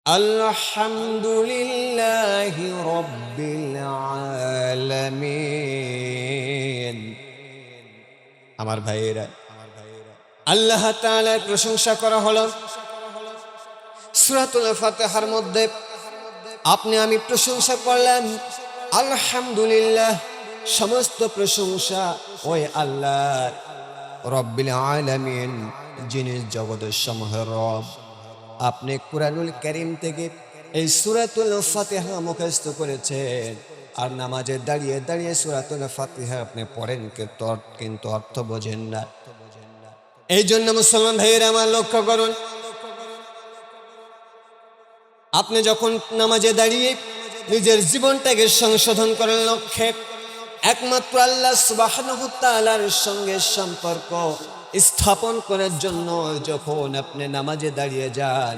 আলহামদুলিল্লাহি রাব্বিল আলামিন। আমার ভাইয়েরা, আল্লাহ তাআলার প্রশংসা করা হলো সূরাতুল ফাতিহার মধ্যে। আপনি আমি প্রশংসা করলাম আলহামদুলিল্লাহ, সমস্ত প্রশংসা ওই আল্লাহ রব্বিল আলামিন, যিনি জগতের সমূহের রব। আপনি কুরআনুল কারীম থেকে এই সূরাতুল ফাতিহা মুখস্থ করেছেন, আর নামাজে দাঁড়িয়ে দাঁড়িয়ে সূরাতুল ফাতিহা আপনি পড়েন, কিন্তু অর্থ বোঝেন না। এই জন্য মুসলমান ভাইয়েরা আমার লক্ষ্য করুন, আপনি যখন নামাজে দাঁড়িয়ে নিজের জীবনটাকে সংশোধন করার লক্ষ্যে একমাত্র আল্লাহ সুবহানাহু ওয়া তাআলার সঙ্গে সম্পর্ক স্থাপন করার জন্য যখন আপনি নামাজে দাঁড়িয়ে যান,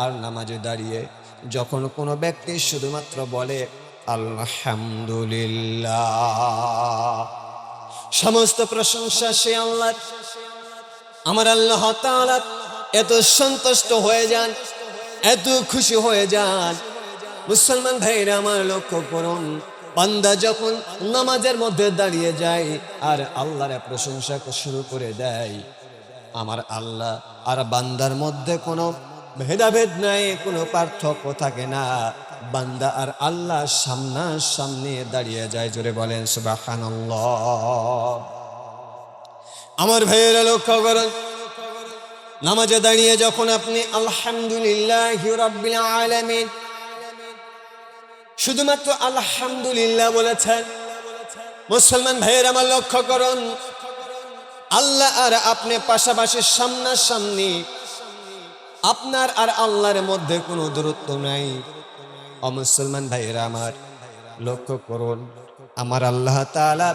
আর নামাজে দাঁড়িয়ে যখন কোনো ব্যক্তি শুধুমাত্র বলে আলহামদুলিল্লাহ, সমস্ত প্রশংসা সে আল্লাহর, আমার আল্লাহ তাআলা এত সন্তুষ্ট হয়ে যান, এত খুশি হয়ে যান। মুসলমান ভাইরা আমার লক্ষ্য করুন, বান্দা যখন নামাজের মধ্যে দাঁড়িয়ে যায় আর আল্লাহর প্রশংসা শুরু করে দেয়, আমার আল্লাহ আর বান্দার মধ্যে কোনো ভেদাভেদ নাই, কোনো পার্থক্য থাকে না। বান্দা আর আল্লাহ সামনাসামনি দাঁড়িয়ে যায়। জোরে বলেন সুবহানাল্লাহ। আমার ভাইয়েরা লক্ষ্য করুন, নামাজে দাঁড়িয়ে যখন আপনি আলহামদুলিল্লাহি রাব্বিল আলামিন, শুধুমাত্র আলহামদুলিল্লাহ বলেছেন, মুসলমান ভাইয়ের আমার লক্ষ্য করুন, আল্লাহ আর আপনি পাশাপাশি সামনাসামনি, আপনার আর আল্লাহর মধ্যে কোনো দূরত্ব নাই। মুসলমান ভাইয়েরা আমার লক্ষ্য করুন, আমার আল্লাহ তাআলা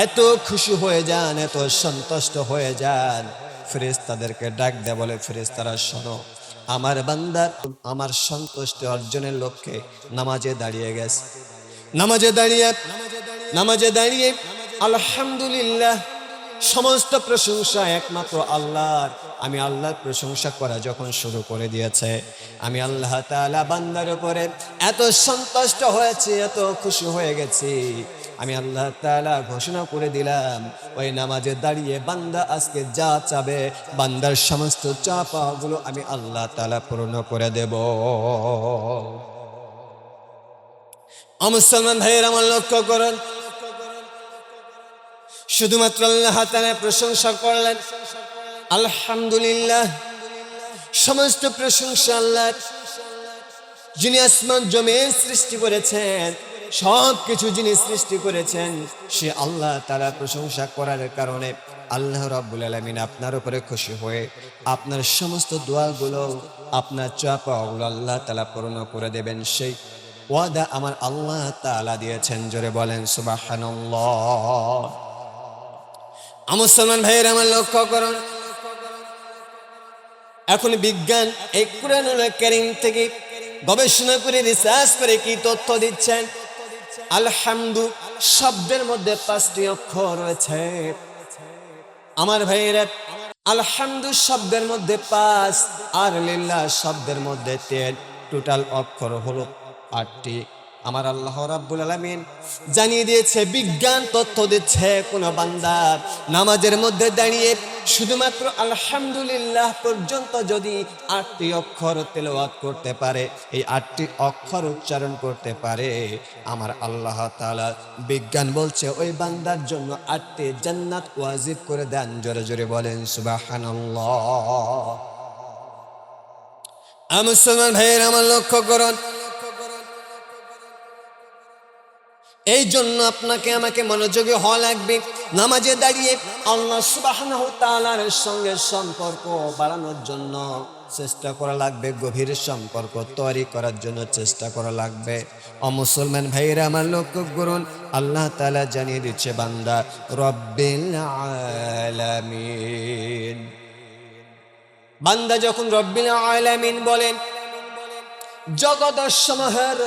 এত খুশি হয়ে যান, এত সন্তুষ্ট হয়ে যান, ফেরেশতাদেরকে ডাক দেয়, বলে ফেরেশতারা শোনো, আমার বান্দা আমার সন্তুষ্টি অর্জনের লক্ষ্যে নামাজে দাঁড়িয়ে গেছে। নামাজে দাঁড়িয়ে আলহামদুলিল্লাহ, সমস্ত প্রশংসা একমাত্র আল্লাহর। আমি আল্লাহর প্রশংসা করা যখন শুরু করে দিয়েছে, আমি আল্লাহ তাআলা বান্দার উপরে এত সন্তুষ্ট হয়েছি, এত খুশি হয়ে গেছি, আমি আল্লাহ তাআলা ঘোষণা করে দিলাম, ওই নামাজে দাঁড়িয়ে বান্দা আজকে যা চাবে, বান্দার সমস্ত চা পাওয়াগুলো আমি আল্লাহ তাআলা পূর্ণ করে দেব। মুসলমান ভাইয়ের আমার লক্ষ্য করুন, শুধুমাত্র আল্লাহ তাআলা প্রশংসা করলেন আলহামদুলিল্লাহ, সমস্ত প্রশংসা আল্লাহর, যিনি আসমান জমিন সৃষ্টি করেছেন, সব কিছু যিনি সৃষ্টি করেছেন, সে আল্লাহ তাআলা প্রশংসা করার কারণে আল্লাহ রাব্বুল আলামিন আপনার উপরে খুশি হয়ে আপনার সমস্ত দোয়াগুলো, আপনার চাওয়াগুলো আল্লাহ তাআলা পূর্ণ করে দেবেন। সেই ওয়াদা আমার আল্লাহ তাআলা দিয়েছেন। জোরে বলেন সুবহানাল্লাহ। মুসলমান ভাইয়েরা আমার লক্ষ্য করুন, এখন বিজ্ঞান এই কুরআনুল কারীম থেকে গবেষণা করে রিসার্চ করে কি তথ্য দিচ্ছেন, আলহামদু শব্দের মধ্যে 5টি অক্ষর রয়েছে। আমার ভাইয়েরা, আলহামদু শব্দের মধ্যে 5 আর লিল্লাহ শব্দের মধ্যে 3, টোটাল অক্ষর হলো 8টি। আমার আল্লাহ রাব্বুল আলামিন জানিয়ে দিয়েছে, বিজ্ঞান তথ্য দিচ্ছে, কোন বান্দা নামাজের মধ্যে দাঁড়িয়ে শুধুমাত্র আলহামদুলিল্লাহ পর্যন্ত যদি 8টি অক্ষর তেলাওয়াত করতে পারে, এই 8টি অক্ষর উচ্চারণ করতে পারে, আমার আল্লাহ তাআলা বিজ্ঞান বলছে ওই বান্দার জন্য 8টি জান্নাত ওয়াজিব করে দেন। জোরে জোরে বলেন সুবহানাল্লাহ। মুসলমান ভাইয়ের আমার লক্ষ্য করুন, এই জন্য আপনাকে আমাকে মনোযোগী হওয়া লাগবে। নামাজে দাঁড়িয়ে আল্লাহ সুবহানাহু ওয়া তাআলার সঙ্গে সম্পর্ক বাড়ানোর জন্য চেষ্টা করা লাগবে, গভীর সম্পর্ক তৈরি করার জন্য চেষ্টা করা লাগবে। মুসলমান ভাইয়েরা আমার লক্ষ্য করুন, আল্লাহ তাআলা জানিয়ে দিচ্ছে, বান্দা রব্বিল আলামিন, বান্দা যখন রব্বিল আলামিন বলেন, জগৎসমূহের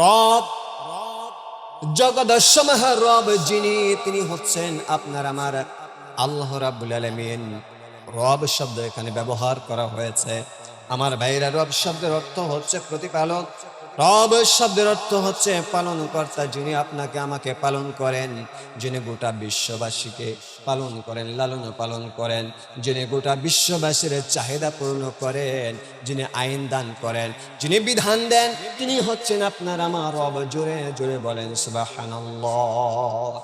রব, জগৎসমূহের রব যিনি, তিনি হচ্ছেন আপনার আমার আল্লাহ রাব্বুল আলামিন। রব শব্দ এখানে ব্যবহার করা হয়েছে, আমার ভাইরা, রব শব্দের অর্থ হচ্ছে প্রতিপালক। রব শব্দের অর্থ হচ্ছে পালনকর্তা, যিনি আপনাকে আমাকে পালন করেন, যিনি গোটা বিশ্ববাসীকে পালন করেন, লালন পালন করেন, যিনি গোটা বিশ্ববাসীর চাহিদা পূর্ণ করেন, যিনি আইন দান করেন, যিনি বিধান দেন, তিনি হচ্ছেন আপনার আমার রব। জোরে জোরে বলেন সুবহানাল্লাহ।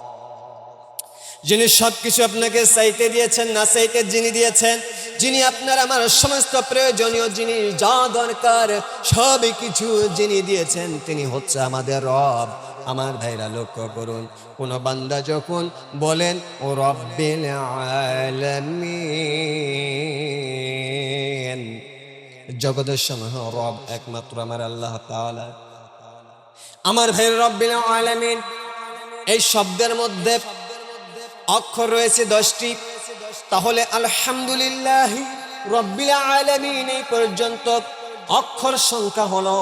যিনি সবকিছু আপনাকে চাইতে দিয়েছেন, না চাইতে যিনি দিয়েছেন, যিনি আপনার আমার সমস্ত প্রয়োজনীয় জিনিস যা দরকার সবই কিছু যিনি দিয়েছেন, তিনি হচ্ছে আমাদের রব। আমার ভাইরা লক্ষ্য করুন, কোন বান্দা যখন বলেন ও রব্বিল আলামিন, জগতের সমূহ রব একমাত্র আমার আল্লাহ তাআলা। আমার ভাইরা, রব্বিল আলামিন এই শব্দের মধ্যে অক্ষর রয়েছে 10টি। তাহলে আলহামদুলিল্লাহ রব্বিল আলামিন এই পর্যন্ত অক্ষর সংখ্যা হলো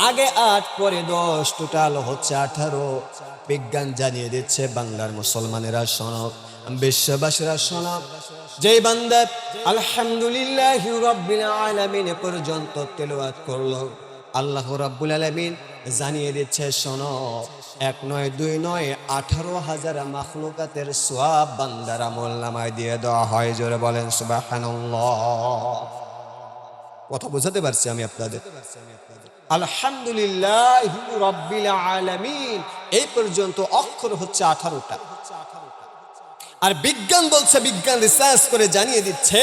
আগে 8 পরে 10, টোটাল হচ্ছে 18। বিজ্ঞান জানিয়ে দিচ্ছে, বাংলার মুসলমানেরা শোনক, বিশ্ববাসীরা শোনক, যেই বান্দা আলহামদুলিল্লাহ রব্বিল আলামিন পর্যন্ত তেলাওয়াত করলো, আল্লাহ রাব্বুল আলামিন জানিয়ে দিচ্ছে, শোনো, 1 নয় 2 নয় 18,000 মাখলুকাতের সওয়াব বান্দার আমলনামায় দিয়ে দেওয়া হয়। জোরে বলেন সুবহানাল্লাহ। কথা বুঝাতে পারছি আমি আপনাদের? আলহামদুলিল্লাহ রব্বিল আলামিন এই পর্যন্ত অক্ষর হচ্ছে 18টা। আর বিজ্ঞান বলছে, বিজ্ঞান রিসার্চ করে জানিয়ে দিচ্ছে,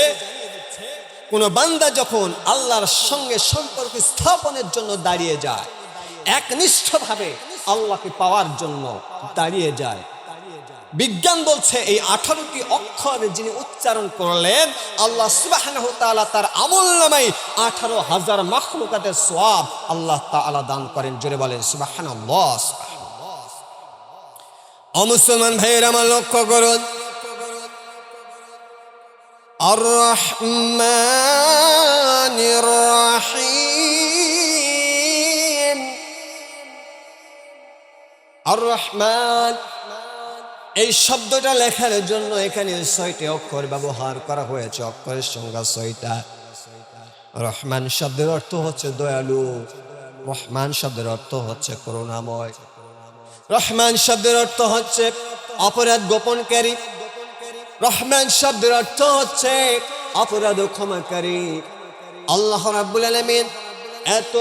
কোন বান্দা যখন আল্লাহর সঙ্গে সম্পর্ক স্থাপনের জন্য দাঁড়িয়ে যায়, একনিষ্ঠভাবে আল্লাহকে পাওয়ার জন্য দাঁড়িয়ে যায়, বিজ্ঞান বলছে এই 18টি অক্ষর যিনি উচ্চারণ করলেন, আল্লাহ সুবহানাহু ওয়া তাআলা তার আমলনামায় 18,000 মাখলুকাতের সওয়াব আল্লাহ তাআলা দান করেন। জোরে বলেন সুবহানাল্লাহ। ও মুসলমান ভাইয়েরা, আমার লক্ষ্য করুন, আর রহমানির রহিম, আর রহমান এই শব্দটা লেখার জন্য এখানে 6টি অক্ষর ব্যবহার করা হয়েছে। অক্ষরের সংখ্যা 6টা। রহমান শব্দের অর্থ হচ্ছে দয়ালু, রহমান শব্দের অর্থ হচ্ছে করুণাময়, রহমান শব্দের অর্থ হচ্ছে অপরাধ গোপনকারী, রহমান শব্দের অর্থ হচ্ছে অপরাধ ক্ষমাকারী। আল্লাহ রাব্বুল আলামিন এত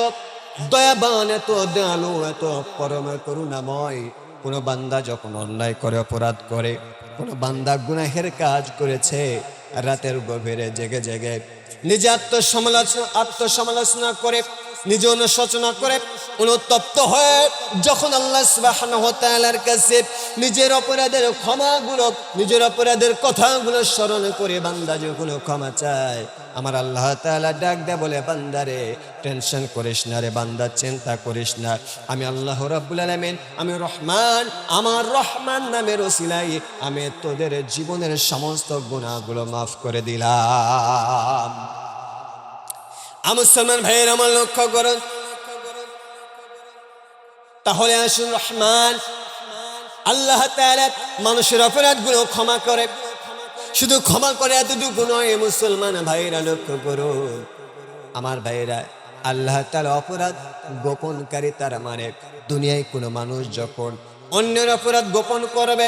দয়াবান, এত দয়ালু, এত পরম করুণাময়। কোন বান্দা যখন অন্যায় করে, অপরাধ করে, কোন বান্দা গুনাহের কাজ করেছে, রাতের গভীরে জেগে জেগে নিজে আত্মসমালোচনা করে, নিজে অনুশোচনা করে, অনুতপ্ত হয়ে যখন আল্লাহ সুবহানাহু ওয়া তাআলার কাছে নিজের অপরাধের ক্ষমাগুলো, নিজের অপরাধের কথাগুলো স্মরণ করে বান্দা যখন ক্ষমা চায়, আমার আল্লাহ তাআলা ডাক দেয়, বলে, বান্দারে টেনশন করিস না রে বান্দা, চিন্তা করিস না, আমি আল্লাহ রাব্বুল আলামিন, আমি রহমান, আমার রহমান নামের ওসিলায় আমি তোদের জীবনের সমস্ত গুনাহগুলো মাফ করে দিলাম। মুসলমান ভাইয়ের আমার লক্ষ্য করুন, তাহলে আসুন, রহমান আল্লাহ তাআলা মানুষের অপরাধগুলো ক্ষমা করে। শুধু ক্ষমা করে এতটুকু নয়, মুসলমান ভাইয়েরা লক্ষ্য করুন, আমার ভাইয়েরা, আল্লাহ তাআলা অপরাধ গোপনকারী, তার মানে দুনিয়ায় কোনো মানুষ যখন অন্যের অপরাধ গোপন করবে,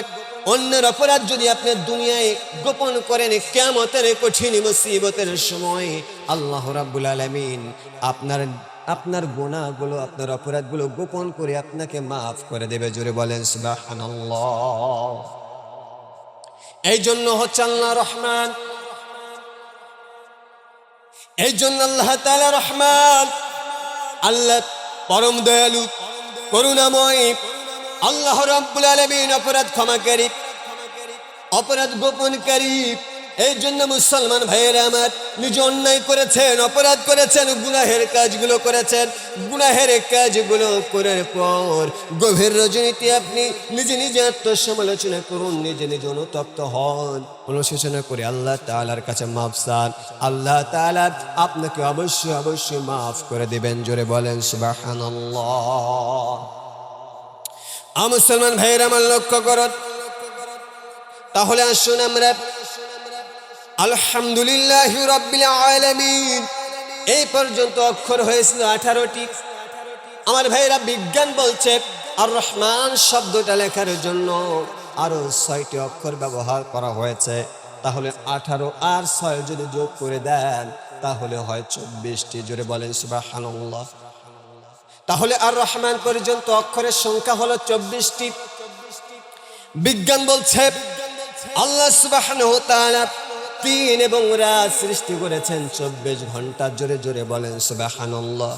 অন্যের অপরাধ যদি আপনি দুনিয়ায় গোপন করেন, কিয়ামতের কঠিন মুসিবতের সময় আল্লাহ রাব্বুল আলামিন আপনার গুনাহগুলো, আপনার অপরাধগুলো গোপন করে আপনাকে মাফ করে দেবে। জোরে বলেন সুবহানাল্লাহ। এই জন্য হচ্ছে আল্লাহ রহমান, এই জন্য আল্লাহ তাআলা রহমান, আল্লাহ পরম দয়ালু, করুণাময়। আল্লাহ রাব্বুল আলামিন অপরাধ ক্ষমাকারী, অপরাধ গোপনকারী। এই জন্য মুসলমান ভাইয়েরা আমার, নিজে অন্যায় করেছেন, অপরাধ করেছেন, গুনাহের কাজগুলো করেছেন, গুনাহের কাজগুলো করার পর গভীর রজনীতে আপনি নিজে নিজে আত্মসমালোচনা করুন, নিজে নিজে অনুতপ্ত হন, অনুশোচনা করে আল্লাহ তাআলার কাছে মাফ চান, আল্লাহ তাআলা আপনাকে অবশ্যই অবশ্যই মাফ করে দিবেন। জোরে বলেন সুবহানাল্লাহ। মুসলমান ভাইয়েরা আমার লক্ষ্য করুন, তাহলে আসুন আমরা আলহামদুলিল্লাহি রাব্বিল আলামিন এই পর্যন্ত অক্ষর হয়েছিল 18টি। আমার ভাইরা বিজ্ঞান বলছে আর রহমান শব্দটা লেখার জন্য আরো 6টি অক্ষর ব্যবহার করা হয়েছে। তাহলে 18 আর 6 যদি যোগ করে দেন তাহলে হয় 24টি। জোরে বলেন সুবহানাল্লাহ। তাহলে আর রহমান পর্যন্ত অক্ষরের সংখ্যা হলো 24টি। বিজ্ঞান বলছে আল্লাহ সুবহানাহু ওয়া তাআলা দিন এবং রাত সৃষ্টি করেছেন 24 ঘন্টা। জোরে জোরে বলেন সুবহানাল্লাহ।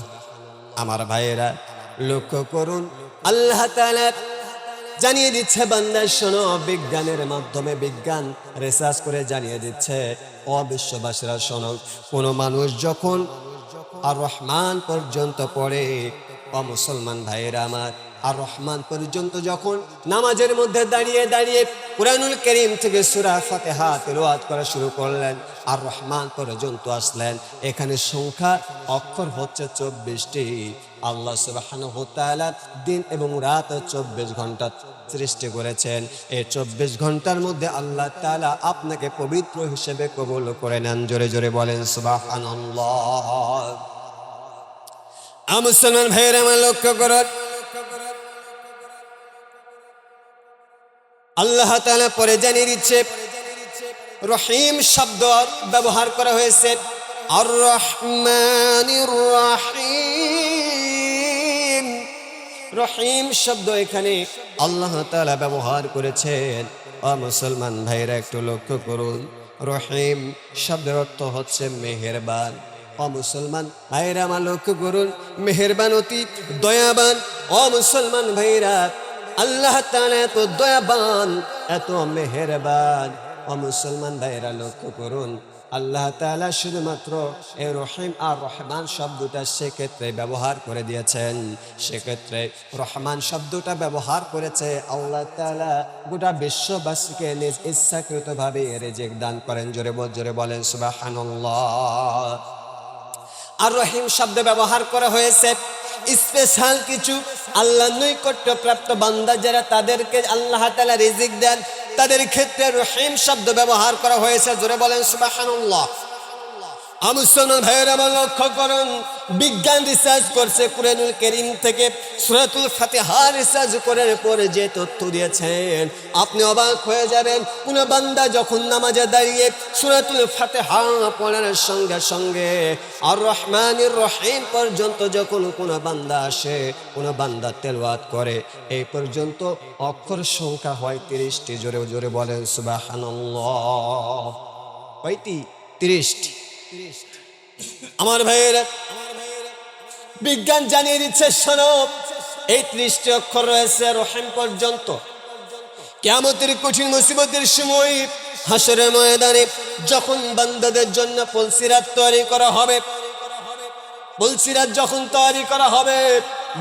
আমার ভাইয়েরা লক্ষ্য করুন, আল্লাহ তাআলা জানিয়ে দিচ্ছে বান্দা শোনো, বিজ্ঞানের মাধ্যমে বিজ্ঞান রিসার্চ করে জানিয়ে দিচ্ছে ও বিশ্ববাসীরা শোনো, কোন মানুষ যখন আর রহমান পর্যন্ত পড়ে, ও মুসলমান ভাইয়েরা আমার, আর রহমান পর্যন্ত যখন নামাজের মধ্যে দাঁড়িয়ে দাঁড়িয়ে কুরআনুল কারীম থেকে সূরা ফাতিহা তেলাওয়াত করা শুরু করলেন, আর রহমান পর্যন্ত আসলেন, এখানে সংখ্যা অক্ষর হচ্ছে 24টি। আল্লাহ সুবহানাহু ওয়া তাআলা দিন এবং রাত 24 ঘন্টা সৃষ্টি করেছেন। এই 24 ঘন্টার মধ্যে আল্লাহ তাআলা আপনাকে পবিত্র হিসেবে কবুল করে নেন। জোরে জোরে বলেন সুবহানাল্লাহ। মুসলমান ভাইয়েরা আমার লক্ষ্য করুন, আল্লাহ তাআলা পরে জানিয়ে দিচ্ছে রহিম শব্দ ব্যবহার করা হয়েছে আর রহমানির রহিম। রহিম শব্দ এখানে আল্লাহ তাআলা ব্যবহার করেছেন। ও মুসলমান ভাইরা একটু লক্ষ্য করুন, রহিম শব্দের অর্থ হচ্ছে মেহেরবান। ও মুসলমান ভাইরা আমার লক্ষ্য করুন, মেহেরবান অতি দয়াবান। ও মুসলমান ভাইরা, আল্লাহ তাআলা এত দয়াবান, এত মেহেরবান। ও মুসলমান ভাইরা লক্ষ্য করুন, আল্লাহ তাআলা শুধুমাত্র এই রহিম আর রহমান শব্দটা সেক্ষেত্রে ব্যবহার করে দিয়েছেন, সেক্ষেত্রে রহমান শব্দটা ব্যবহার করেছে আল্লাহ তাআলা গোটা বিশ্ববাসীকে নিজ ইচ্ছাকৃতভাবে রিজিক দান করেন। জোরে জোরে বলেন সুবহানাল্লাহ। আর রহিম শব্দ ব্যবহার করা হয়েছে স্পেশাল কিছু আল্লাহ নৈকট্য প্রাপ্ত বান্দা যারা, তাদেরকে আল্লাহ তাআলা রিজিক দেন, তাদের ক্ষেত্রে রহিম শব্দ ব্যবহার করা হয়েছে। জোরে বলেন সুবহানাল্লাহ। মুসলমান ভাইয়েরা আমার লক্ষ্য করুন, বিজ্ঞান রিসার্চ করছে কুরআনুল কারীম থেকে সূরাতুল ফাতিহা রিসার্চ করার পরে যে তথ্য দিয়েছেন আপনি অবাক হয়ে যাবেন। কোন বান্দা যখন নামাজে দাঁড়িয়ে সূরাতুল ফাতিহা পড়ার সঙ্গে সঙ্গে আর রহমানির রহিম পর্যন্ত যখন কোন বান্দা আসে, কোন বান্দা তেলাওয়াত করে, এই পর্যন্ত অক্ষর সংখ্যা হয় 30টি। জোরে জোরে বলেন সুবহানাল্লাহ। কয়টি? 30টি। আমার ভাইয়েরা, বিজ্ঞান জানিয়ে দিচ্ছে শোনো, এই 30টি অক্ষর রয়েছে রহিম পর্যন্ত। কিয়ামতের কঠিন মুসিবতের সময় হাসরের ময়দানে যখন বান্দাদের জন্য পুলসিরাত তৈরি করা হবে, পুলসিরাত যখন তৈরি করা হবে,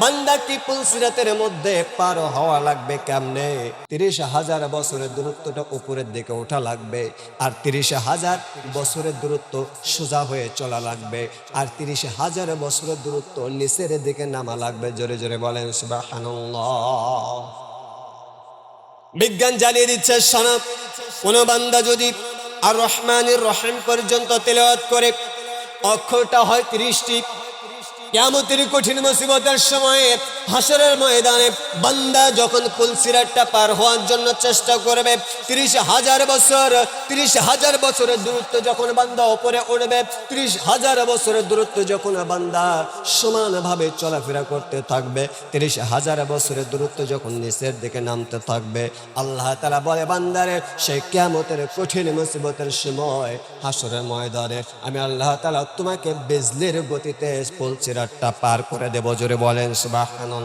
বান্দা কি পুলসিরাতের মধ্যে পার হওয়া লাগবে কেমনে? 30,000 বছরের দূরত্বটা উপরের দিকে ওঠা লাগবে, আর 30,000 বছরের দূরত্ব সোজা হয়ে চলা লাগবে, আর 30,000 বছরের দূরত্ব নিচের দিকে নামা লাগবে। জোরে জোরে বলেন সুবহানাল্লাহ। বিজ্ঞান জানিয়ে দিচ্ছে শোনো, কোন বান্দা যদি আর রহমানির রহিম পর্যন্ত তেলাওয়াত করে, অক্ষরটা হয় 30টি। কিয়ামতের কঠিন মুসিবতের সময়ে হাসরের ময়দানে বান্দা যখন পুলসিরাতটা পার হওয়ার জন্য চেষ্টা করবে, 30,000 বছর, 30,000 বছরের দূরত্ব যখন বান্দা উপরে উঠবে, 30,000 বছরের দূরত্ব যখন বান্দা সমানভাবে চলাফেরা করতে থাকবে, 30,000 বছরের দূরত্ব যখন নিচের দিকে নামতে থাকবে, আল্লাহ তাআলা বলে বান্দারে সেই কিয়ামতের কঠিন মুসিবতের সময় হাসরের ময়দানে আমি আল্লাহ তাআলা তোমাকে বিজলির গতিতে পুলসিরাতটা পার করে দেব। জোরে বলেন সুবহানাল্লাহ।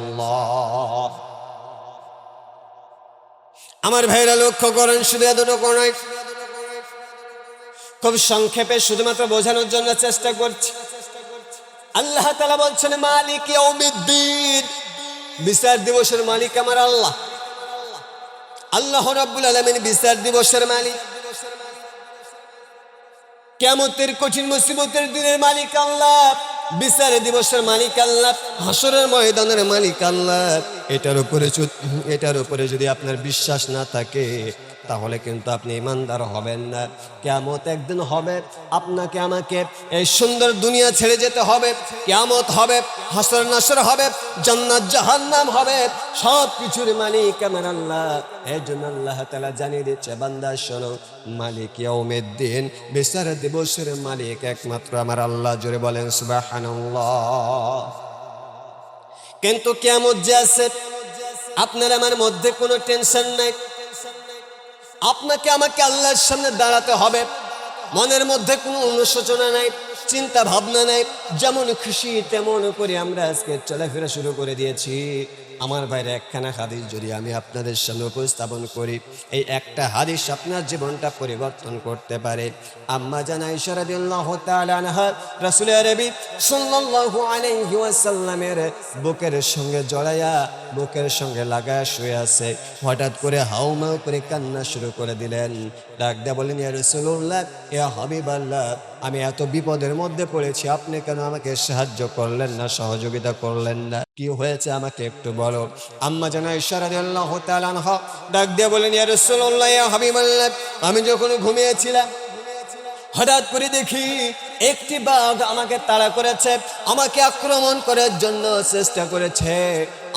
আমার ভাইরা লক্ষ্য করেন, শুধু এতটুকু নয়, খুব সংক্ষেপে শুধুমাত্র বোঝানোর জন্য চেষ্টা করছি। আল্লাহ তাআলা বলছেন মালিক ইয়াউমিদ্দিন, বিচার দিবসের মালিক আমার আল্লাহ। আল্লাহ রাব্বুল আলামিন বিচার দিবসের মালিক, কিয়ামতের কঠিন মুসিবতের দিনের মালিক আল্লাহ, বিচার দিবসের মালিক আল্লাহ, হাসরের ময়দানের মালিক আল্লাহ। এটার উপরে যদি আপনার বিশ্বাস না থাকে তাহলে কিন্তু আপনি ইমানদার হবেন না। কিয়ামত একদিন হবে, আপনাকে আমাকে এই সুন্দর দুনিয়া ছেড়ে যেতে হবে। কিয়ামত হবে, হাসর নাসর হবে, জান্নাত জাহান্নাম হবে, সব কিছুর মালিক আমার আল্লাহ। এই জন্য আল্লাহ তাআলা জানিয়ে দিচ্ছে, বান্দা শোনো, মালিক ইয়াউমিদ্দিন, বিচার দিবসের মালিক একমাত্র আমার আল্লাহ। জোরে বলেন সুবহানাল্লাহ। কিন্তু কিয়ামত যে আছে, আপনার আমার মধ্যে কোনো টেনশন নাই। আপনাকে আমাকে আল্লাহর সামনে দাঁড়াতে হবে, মনের মধ্যে কোনো অনুশোচনা নাই, চিন্তা ভাবনা নাই। যেমন খুশি তেমন করে আমরা আজকে চলাফেরা শুরু করে দিয়েছি। আমার বাইরে একখানা হাদিস যদি আমি আপনাদের সামনে উপস্থাপন করি, এই একটা হাদিস আপনার জীবনটা পরিবর্তন করতে পারে। আম্মা জান আয়েশা রাদিয়াল্লাহু তাআলা আনহা রাসূলের আরবি সাল্লাল্লাহু আলাইহি ওয়াসাল্লামের বুকের সঙ্গে জড়ায়া, বুকের সঙ্গে লাগায়া শুয়ে আছে। হঠাৎ করে হাউমাউ করে কান্না শুরু করে দিলেন। ডাক দিয়ে বলেন, ইয়া রাসূলুল্লাহ, ইয়া হাবিবাল্লাহ, আমি এত বিপদের মধ্যে পড়েছি, আপনি কেন আমাকে সাহায্য করলেন না, সহযোগিতা করলেন না? কি হয়েছে আমাকে একটু বলো। আম্মা জান আয়েশা রাদিয়াল্লাহু তাআলা আনহা ডাক দিয়ে বলেন, ইয়া রাসূলুল্লাহ, ইয়া হাবিবাল্লাহ, আমি যখন ঘুমিয়েছিলাম হঠাৎ করে দেখি একটি বাঘ আমাকে তাড়া করেছে, আমাকে আক্রমণ করার জন্য চেষ্টা করেছে।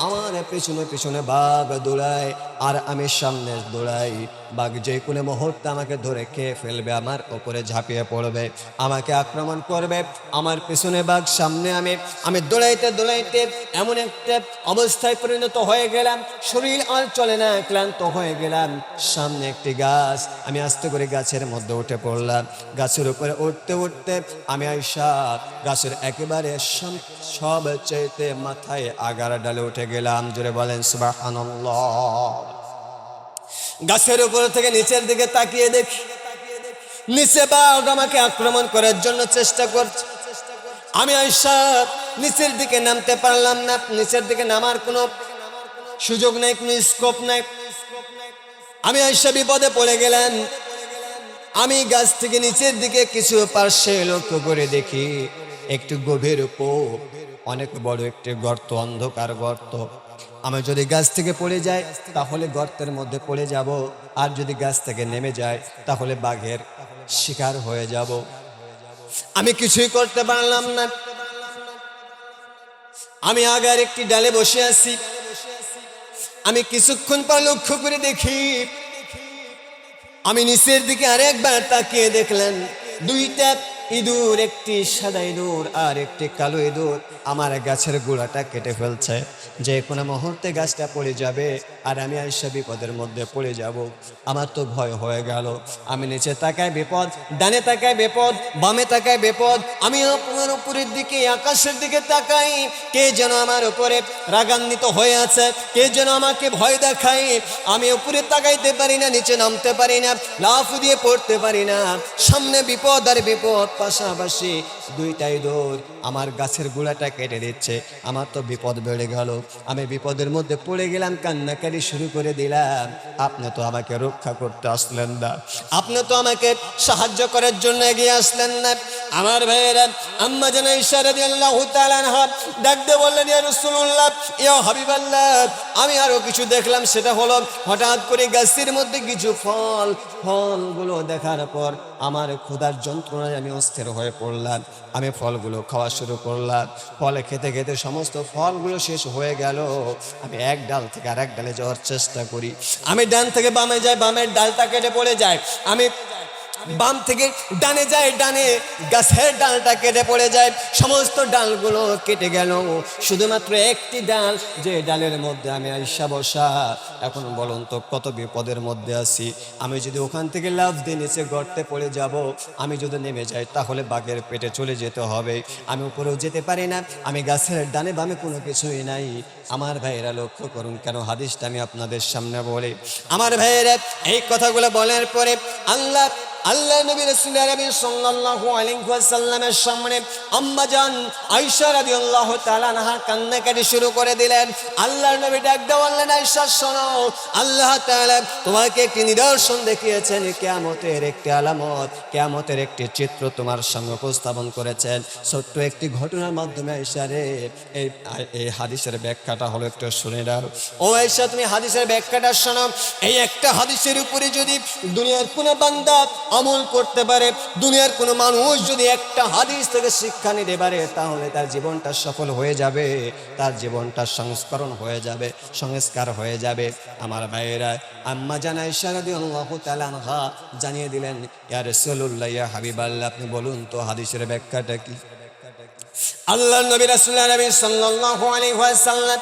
আমার পেছনে পেছনে বাঘ দৌড়ায় আর আমি সামনে দৌড়াই। বাঘ যে কোনো মুহূর্তে আমাকে ধরে খেয়ে ফেলবে, আমার উপরে ঝাঁপিয়ে পড়বে, আমাকে আক্রমণ করবে। আমার পেছনে বাঘ, সামনে আমি দৌড়াইতে দৌড়াইতে এমন একটা অবস্থায় পরিণত হয়ে গেলাম, শরীর আর চলে না, ক্লান্ত হয়ে গেলাম। সামনে একটি গাছ, আমি আস্তে করে গাছের মধ্যে উঠে পড়লাম। গাছের উপরে উঠতে উঠতে আমি আয়েশা গাছের একেবারে সব চাইতে মাথায় আগার ডালে উঠে গেলাম। জোরে বলেন সুবহানাল্লাহ। গাছের উপর থেকে নিচের দিকে তাকিয়ে দেখি নিচে বাঘ আমাকে আক্রমণ করার জন্য চেষ্টা করছে। আমি আয়েশা নিচের দিকে নামতে পারলাম না, নিচের দিকে নামার কোনো সুযোগ নাই, কোনো স্কোপ নাই। আমি আয়েশা বিপদে পড়ে গেলাম। আমি গাছ থেকে নিচের দিকে কিছু পার্শ্বে লক্ষ্য করে দেখি একটু গভীর কূপ, অনেক বড় একটি গর্ত, অন্ধকার গর্ত। আমি যদি গাছ থেকে পড়ে যাই তাহলে গর্তের মধ্যে পড়ে যাব, আর যদি গাছ থেকে নেমে যায় তাহলে বাঘের শিকার হয়ে যাব। আমি কিছুই করতে পারলাম না। আমি আগার একটি ডালে বসে আছি। আমি কিছুক্ষণ পর লক্ষ্য করে দেখি, আমি নিচের দিকে আরেকবার তাকিয়ে দেখলেন দুইটা ইঁদুর, একটি সাদা ইঁদুর আর একটি কালো ইঁদুর আমার গাছের গোড়াটা কেটে ফেলছে। যে কোনো মুহূর্তে গাছটা পড়ে যাবে আর আমি আয়েশা বিপদের মধ্যে পড়ে যাব। আমার তো ভয় হয়ে গেল। আমি নিচে তাকায় বিপদ, ডানে তাকায় বিপদ, বামে তাকায় বিপদ। আমি আমার উপরের দিকে, আকাশের দিকে তাকাই, কে যেন আমার উপরে রাগান্বিত হয়ে আছে, কে যেন আমাকে ভয় দেখায়। আমি উপরে তাকাইতে পারি না, নিচে নামতে পারি না, লাফ দিয়ে পড়তে পারি না। সামনে বিপদ আর বিপদ, পাশাপাশি দুইটাই দৌড় আমার গাছের গোড়াটা কেটে দিচ্ছে। আমার তো বিপদ বেড়ে গেল। আমি বিপদের মধ্যে পড়ে গেলাম, কান্নাকারি শুরু করে দিলাম। আপনি তো আমাকে রক্ষা করতে আসলেন না, আপনি তো আমাকে সাহায্য করার জন্য এগিয়ে আসলেন না। আমার ভাইয়েরা, আম্মা জান আয়েশা রাদিয়াল্লাহু তাআলা আনহা ডাক দিয়ে বললেন, ইয়া রাসূলুল্লাহ, ইয়া হাবিবাল্লাহ, আমি আরো কিছু দেখলাম। সেটা হলো হঠাৎ করে গাছের মধ্যে কিছু ফলগুলো দেখার পর আমার ক্ষুধার যন্ত্রণায় আমি অস্থির হয়ে পড়লাম। আমি ফলগুলো খাওয়া শুরু করলাম। ফলে খেতে খেতে সমস্ত ফলগুলো শেষ হয়ে গেল। আমি এক ডাল থেকে আরেক ডালে যাওয়ার চেষ্টা করি। আমি ডান থেকে বামে যাই, বামের ডালটা কেটে পড়ে যায়। আমি বাম থেকে ডানে যাই, ডানে গাছের ডালটা কেটে পড়ে যায়। সমস্ত ডালগুলো কেটে গেল, শুধুমাত্র একটি ডাল, যে ডালের মধ্যে আমি আয়েশা বসা। এখন বলুন তো কত বিপদের মধ্যে আছি। আমি যদি ওখান থেকে লাফ দিয়ে নিচে গর্তে পড়ে যাব, আমি যদি নেমে যাই তাহলে বাঘের পেটে চলে যেতে হবে। আমি উপরেও যেতে পারি না, আমি গাছের ডানে বামে কোনো কিছুই নাই। আমার ভাইয়েরা লক্ষ্য করুন কেন হাদিসটা আমি আপনাদের সামনে বলি। আমার ভাইয়েরা এই কথাগুলো বলার পরে আল্লাহ নবী রাসূল আরবি সাল্লাল্লাহু আলাইহি ওয়াসাল্লামের সামনে আম্মা জান আয়েশা রাদিয়াল্লাহু তাআলা আনহা কান্নাকাটি শুরু করে দিলেন। আল্লাহর নবী ডাক দিয়ে বললেন, আয়েশা শোনো, আল্লাহ তাআলা তোমাকে একটি নিদর্শন দেখিয়েছেন, কিয়ামতের একটি আলামত, কিয়ামতের একটি চিত্র তোমার সামনে উপস্থাপন করেছেন। ছোট্ট একটি ঘটনার মাধ্যমে আয়েশা রে এই হাদিসের ব্যাখ্যাটা হলো একটু শুনে নাও। ও আয়েশা, তুমি হাদিসের ব্যাখ্যাটা শোনো। এই একটা হাদিসের উপরে যদি দুনিয়ার কোনো বান্দা আমল করতে পারে, দুনিয়ার কোনো মানুষ যদি একটা হাদিস থেকে শিক্ষা নিতে পারে, তাহলে তার জীবনটা সফল হয়ে যাবে, তার জীবনটা সংস্করণ হয়ে যাবে, সংস্কার হয়ে যাবে। আমার ভাইয়েরা, আম্মা জান আয়েশা রাদিয়াল্লাহু তাআলা আনহা জানিয়ে দিলেন, ইয়া রাসূলুল্লাহ, ইয়া হাবিবাল্লাহ, আপনি বলুন তো হাদিসের ব্যাখ্যাটা কি? আল্লাহর নবী রাসূল সাল্লাল্লাহু আলাইহি ওয়াসাল্লাম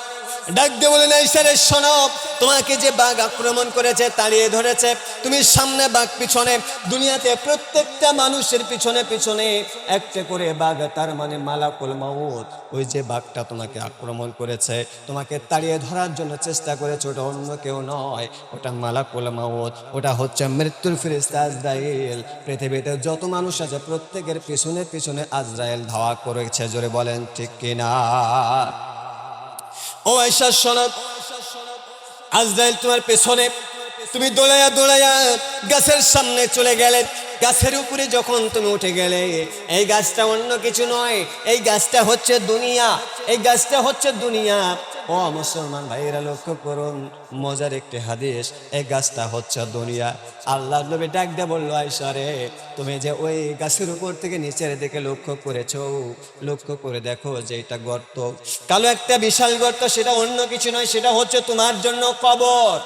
ডাক দিয়ে বলেন, আয়েশা রে শোনো, তোমাকে যে বাঘ আক্রমণ করেছে, তাড়িয়ে ধরেছে, তুমি সামনে বাঘ পিছনে, দুনিয়াতে প্রত্যেকটা মানুষের পিছনে পিছনে একটা করে বাঘ, তার মানে মালাকুল মাউত। ওই যে বাঘটা তোমাকে আক্রমণ করেছে, তোমাকে তাড়িয়ে ধরার জন্য চেষ্টা করেছে, ওটা অন্য কেউ নয়, ওটা মালাকুল মাউত, ওটা হচ্ছে মৃত্যুর ফেরেশতা আজরাইল। পৃথিবীতে যত মানুষ আছে প্রত্যেকের পিছনে পিছনে আজরাইল ধাওয়া করেছে। জোরে বলেন ঠিক কিনা? ও আয়েশা শোনো, আজরাইল তোমার পেছনে, তুমি দৌড়াইয়া দৌড়াইয়া গাছের সামনে চলে গেলে, গাছের উপরে যখন তুমি উঠে গেলে, এই গাছটা অন্য কিছু নয়, এই গাছটা হচ্ছে দুনিয়া, এই গাছটা হচ্ছে দুনিয়া। ও মুসলমান ভাইয়েরা লক্ষ্য করুন, মজার একটি হাদিস, এই গাছটা হচ্ছে দুনিয়া। আল্লাহ নবী ডাক দিয়ে বলল, আয়েশা রে, তুমি যে ওই গাছের উপর থেকে নিচের দিকে লক্ষ্য করেছো, লক্ষ্য করে দেখো যে এটা গর্ত, কালো একটা বিশাল গর্ত, সেটা অন্য কিছু নয়, সেটা হচ্ছে তোমার জন্য কবর।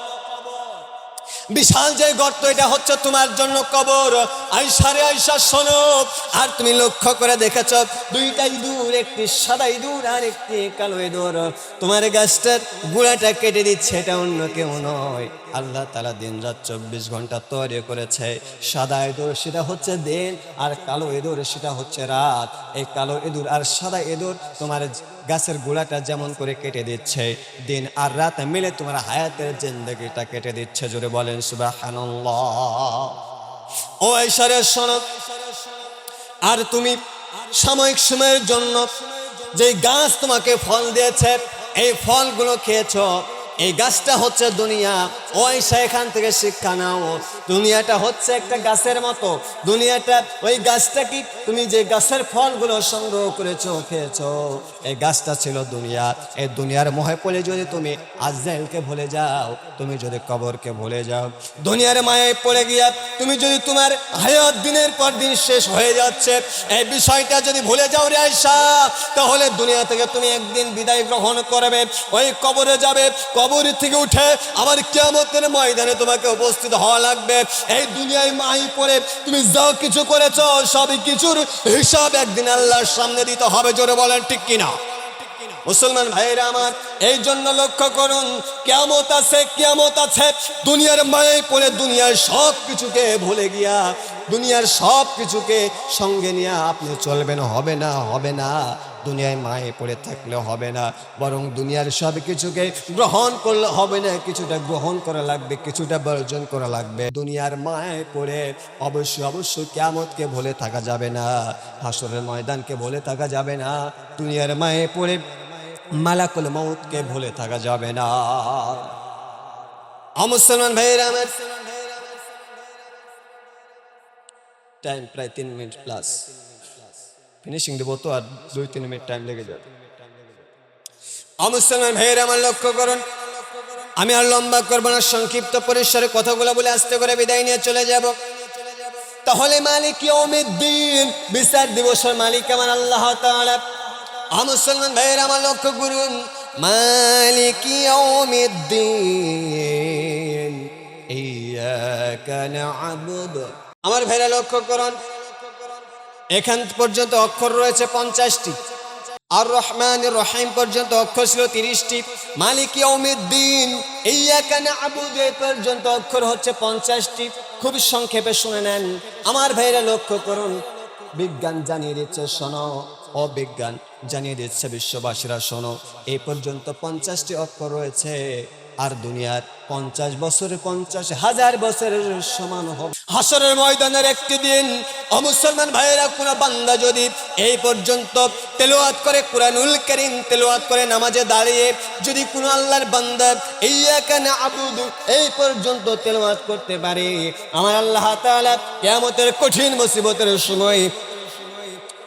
বিশাল যে গর্ত, এটা হচ্ছে তোমার জন্য কবর। আয়েশা রে, আয়েশা শোনো, আর তুমি লক্ষ্য করে দেখেছ দুইটা ইঁদুর, একটি সাদা ইঁদুর আর একটি কালো ইঁদুর, তোমার গাছটার গুড়াটা কেটে দিচ্ছে, এটা অন্য কেউ নয়, আল্লাহ তাআলা দিন রাত 24 ঘন্টা তৈরি করেছে। সাদা ইঁদুর সেটা হচ্ছে দিন, আর কালো ইঁদুর সেটা হচ্ছে রাত। এই কালো ইঁদুর আর সাদা ইঁদুর তোমার গাছের গোড়াটা যেমন করে কেটে দিচ্ছে, দিন আর রাত মিলে তোমার হায়াতের জিন্দেগিটা কেটে দিচ্ছে। জোরে বলেন সুবহানাল্লাহ। ও আয়েশা রে শোনো, আর তুমি সাময়িক সময়ের জন্য যে গাছ তোমাকে ফল দিয়েছে, এই ফলগুলো খেয়েছো, এই গাছটা হচ্ছে দুনিয়া। ও আয়েশা, এখান থেকে শিক্ষা নাও, দুনিয়াটা হচ্ছে একটা গাছের মতো। দুনিয়াটা ওই গাছটা কি, তুমি যে গাছের ফলগুলো সংগ্রহ করেছো, খেয়েছো, এই গাছটা ছিল দুনিয়া। এই দুনিয়ার মোহে পড়ে যদি তুমি আজরাইলকে ভুলে যাও, তুমি যদি কবরকে ভুলে যাও, দুনিয়ার মায়ায় পড়ে গিয়া তুমি যদি তোমার হায়াত দিনের পর দিন শেষ হয়ে যাচ্ছে, এই বিষয়টা যদি ভুলে যাও রে আয়েশা, তাহলে দুনিয়া থেকে তুমি একদিন বিদায় গ্রহণ করবে, ওই কবরে যাবে, কবর থেকে উঠে আবার কিয়ামতের ময়দানে তোমাকে উপস্থিত হওয়া লাগবে। এই দুনিয়ায় মাই পড়ে তুমি যা কিছু করেছো, সবই কিছুর হিসাব একদিন আল্লাহর সামনে দিতে হবে। জোরে বলেন ঠিক কিনা? মুসলমান ভাইরা আমার, এই জন্য লক্ষ্য করুন, কিয়ামত আছে, কিয়ামত আছে। দুনিয়ার মায়ায় পড়ে দুনিয়ার সব কিছুকে ভুলে গিয়া, দুনিয়ার সব কিছুকে সঙ্গে নিয়ে আপনি চলবেন, হবে না, হবে না। দুনিয়ায় মায়ে পড়ে থাকলে হবে না, বরং দুনিয়ার সব কিছুকে গ্রহণ করলে হবে না, কিছুটা গ্রহণ করা লাগবে, কিছুটা বর্জন করা লাগবে। দুনিয়ার মায়ে পড়ে অবশ্যই অবশ্যই কিয়ামতকে ভুলে থাকা যাবে না, হাসরের ময়দানকে ভুলে থাকা যাবে না, দুনিয়ার মায়ে পড়ে মালাকুল মউতকে ভুলে থাকা যাবে না। মুসলমান ভাইয়েরা আমার, টাইম প্রায় 3 মিনিট প্লাস, ফিনিশিং দেবো তো আর 2-3 মিনিট টাইম লেগে যাবে। মুসলমান ভাইয়েরা আমার লক্ষ্য করুন, আমি আর লম্বা করবো না, সংক্ষিপ্ত পরিসরে কথাগুলো বলে আস্তে করে বিদায় নিয়ে চলে যাব। তাহলে মালিক ইয়াউমিদ্দিন, বিচার দিবসের মালিক আমার আল্লাহ তাআলা। মুসলমান ভাইয়েরা আমার লক্ষ্য করুন, মালিক ইয়াউমিদ্দিন ইয়্যাকা না'বুদু। আমার ভাইরা লক্ষ্য করুন, এখান পর্যন্ত অক্ষর রয়েছে 50টি, আর রহমানির রহিম পর্যন্ত অক্ষর ছিল 30টি, মালিক ইয়াউমিদ্দিন ইয়্যাকা না'বুদু পর্যন্ত অক্ষর হচ্ছে 50টি। খুব সংক্ষেপে শুনে নেন আমার ভাইরা, লক্ষ্য করুন, বিজ্ঞান জানিয়ে দিচ্ছে শোনো, অবিজ্ঞান জানিয়ে দিচ্ছে বিশ্ববাসীরা শোনো, এই পর্যন্ত 50টি অক্ষর রয়েছে। আর দুনিয়ার 50 বছরে 50,000 বছরের সমান হবে। হাসরের ময়দানের একটি দিন ও মুসলমান ভাইয়েরা, কোন বান্দা যদি এই পর্যন্ত তেলাওয়াত করে, কুরআনুল কারীম তেলাওয়াত করে নামাজে দাঁড়িয়ে যদি কোনো আল্লাহর বান্দা ইয়্যাকা না'বুদু এই পর্যন্ত তেলাওয়াত করতে পারে, আমার আল্লাহ তাআলা কিয়ামতের কঠিন মুসিবতের সময়,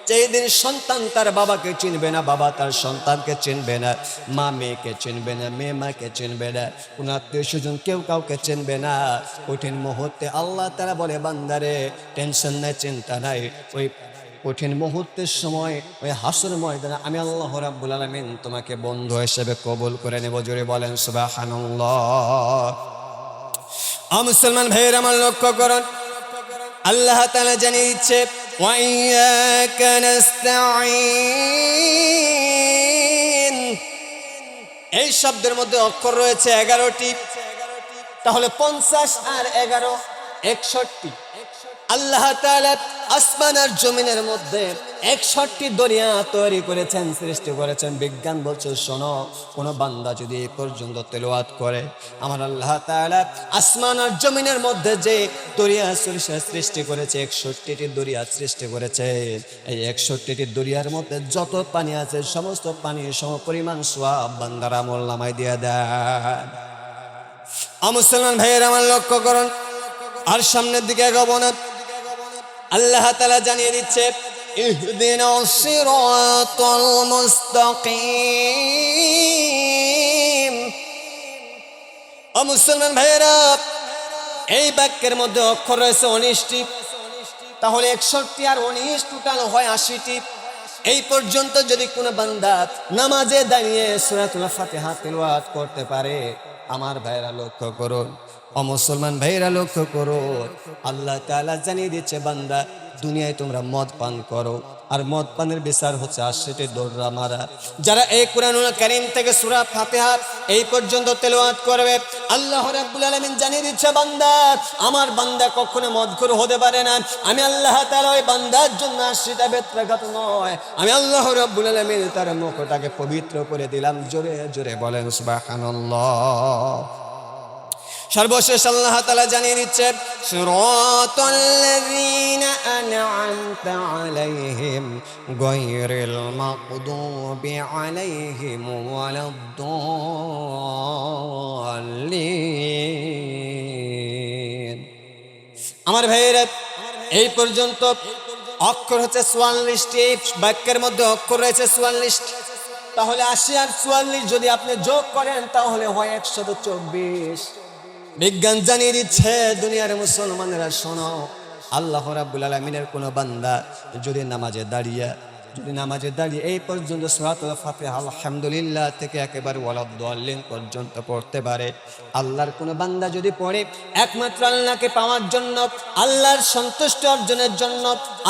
যেই দিন সন্তান তার বাবাকে চিনবে না, বাবা তার সন্তানকে চিনবে না, মা মেয়েকে চিনবে না, মেয়ে মাকে চিনবে না, কোন আত্মীয় স্বজন কেউ কাউকে চিনবে না, কঠিন মুহূর্তে আল্লাহ তাআলা বলে, বান্দারে টেনশন নাই, চিন্তা নাই, ওই কঠিন মুহূর্তের সময় ওই হাসর ময়দানে আমি আল্লাহ রাব্বুল আলামিন তোমাকে বন্ধু হিসেবে কবুল করে নেব। জোরে বলেন সুবহানাল্লাহ। মুসলমান ভাইয়ের আমার লক্ষ্য করুন, আল্লাহ তাআলা জানিয়ে দিচ্ছে ওয়া ইয়্যাকা নাস্তাঈন, এই শব্দের মধ্যে অক্ষর রয়েছে 11টি, তাহলে 50 আর 11 61। আল্লাহ তাআলা আসমান আর জমিনের মধ্যে 61টি দরিয়া তৈরি করেছেন, সৃষ্টি করেছেন। বিজ্ঞান বলছে, শোনো, কোন বান্দা যদি এই পর্যন্ত তেলাওয়াত করে, আমার আল্লাহ তাআলা আসমান আর জমিনের মধ্যে যে দরিয়া সৃষ্টি করেছে, 61টি দরিয়া সৃষ্টি করেছে, এই 61টি দরিয়ার মধ্যে যত পানি আছে সমস্ত পানি সমপরিমাণ সওয়াব বান্দার আমলনামায় দিয়ে দেয়। মুসলমান ভাইয়ের আমার লক্ষ্য করুন, আর সামনের দিকে এগোবো না, আল্লাহ তাআলা জানিয়ে দিচ্ছে ইহদিনাস সিরাতাল মুস্তাকিম। মুসলমান ভাইয়েরা, এই বাক্যের মধ্যে অক্ষর রয়েছে 19টি, তাহলে 61 আর 19 টোটাল হয় 80টি। এই পর্যন্ত যদি কোনো বান্দা নামাজে দাঁড়িয়ে সূরাতুল ফাতিহা তেলাওয়াত করতে পারে, আমার ভাইয়েরা লক্ষ্য করুন, মুসলমান ভাইয়েরা লক্ষ্য করো, আল্লাহ তাআলা জানিয়ে দিচ্ছে, বান্দা দুনিয়ায় তোমরা মদ পান করো, আর মদ পানের বিচার হচ্ছে 80টি দৌড়া মারা। যারা এই কুরআনুল কারীম থেকে সূরা ফাতিহা এই পর্যন্ত তেলাওয়াত করবে, আল্লাহ রাব্বুল আলামিন জানিয়ে দিচ্ছে, বান্দা, আমার বান্দা কখনো মদখোর হতে পারে না। আমি আল্লাহ তাআলা ওই বান্দার জন্য 80টা বেত্রাঘাত নয়, আমি আল্লাহ রাব্বুল আলামিন তার মুখটাকে পবিত্র করে দিলাম। জোরে জোরে বলেন সুবহানাল্লাহ। সর্বশেষ আল্লাহ তাআলা জানিয়ে দিচ্ছে, সিরাতাল্লাযীনা আন'আমতা আলাইহিম গায়রিল মাগদুবি আলাইহিম ওয়ালাদ-দাল্লিন। আমার ভাইয়েরা, এই পর্যন্ত অক্ষর হচ্ছে 44টি, এই বাক্যের মধ্যে অক্ষর রয়েছে 44টি, তাহলে 80 আর 44 যদি আপনি যোগ করেন তাহলে হয় 124। বিজ্ঞান জানিয়ে দিচ্ছে, দুনিয়ার মুসলমানেরা শোনো, আল্লাহ রাব্বুল আলামিনের কোন বান্দা যদি নামাজে দাঁড়িয়ে এই পর্যন্ত সূরাতুল ফাতিহা আলহামদুলিল্লাহ থেকে একেবারে ওয়ালাদ-দাল্লিন পর্যন্ত পড়তে পারে, আল্লাহর কোন বান্দা যদি পড়ে একমাত্র আল্লাহকে পাওয়ার জন্য, আল্লাহর সন্তুষ্টি অর্জনের জন্য,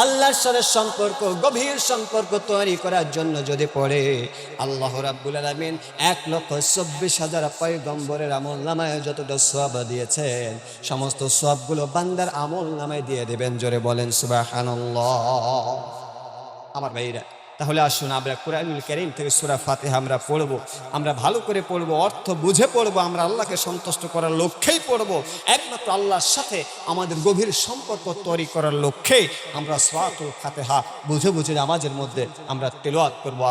আল্লাহর সাথে সম্পর্ক, গভীর সম্পর্ক তৈরি করার জন্য যদি পড়ে, আল্লাহ রাব্বুল আলামিন 1,24,000 পয়গম্বরের আমলনামায় যতটা সওয়াব দিয়েছেন, সমস্ত সওয়াবগুলো বান্দার আমলনামায় দিয়ে দেবেন। জোরে বলেন সুবহানাল্লাহ। আমার ভাইরা, তাহলে আসুন আমরা কুরআনুল কারীম থেকে সূরা ফাতিহা আমরা পড়বো, আমরা ভালো করে পড়বো, অর্থ বুঝে পড়বো, আমরা আল্লাহকে সন্তুষ্ট করার লক্ষ্যেই পড়বো, একমাত্র আল্লাহর সাথে আমাদের গভীর সম্পর্ক তৈরি করার লক্ষ্যেই আমরা সূরাতুল ফাতিহা বুঝে বুঝে নামাজের মধ্যে আমরা তেলাওয়াত করবো।